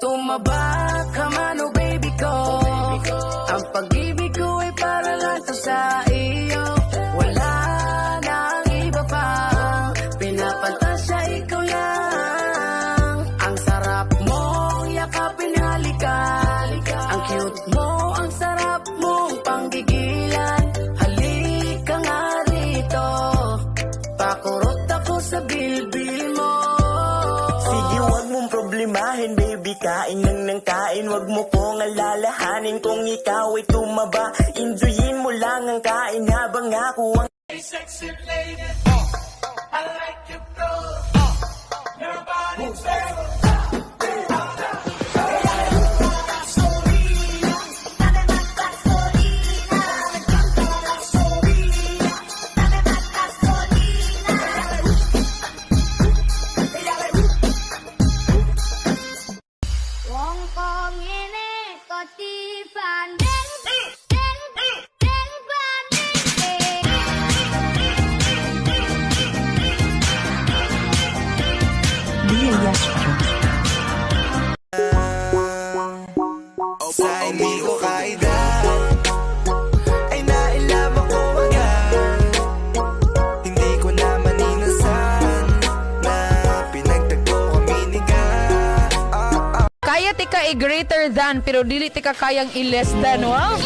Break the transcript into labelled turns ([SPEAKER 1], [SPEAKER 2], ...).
[SPEAKER 1] tumaba ka man, oh baby ko. Ang pag-ibig ko ay para lang to sa iyo. Wala nang iba pa, pinapantasya ikaw lang. Ang sarap mong yakapin, halikan. Ang cute mo, ang sarap mong panggigilan. Halika nga rito, pakurot ako sa bilbil mo.
[SPEAKER 2] Sige, wag mong problemahin, baby. Kain ng kain, wag mo kong alalahanin. Kung ikaw ay tumaba, enjoyin mo lang ang kain habang ako ang
[SPEAKER 3] Hey, sexy lady, I like your flow. Your body's very
[SPEAKER 4] Wong kong ini koti bandeng, deng deng bandeng.
[SPEAKER 2] sa hindi ko kaida. Ay nailam ako agad. Hindi ko na maninasan na pinagtagpo kami ni
[SPEAKER 5] Kaya tika i greater than pero dili tika kayang i less than, wow?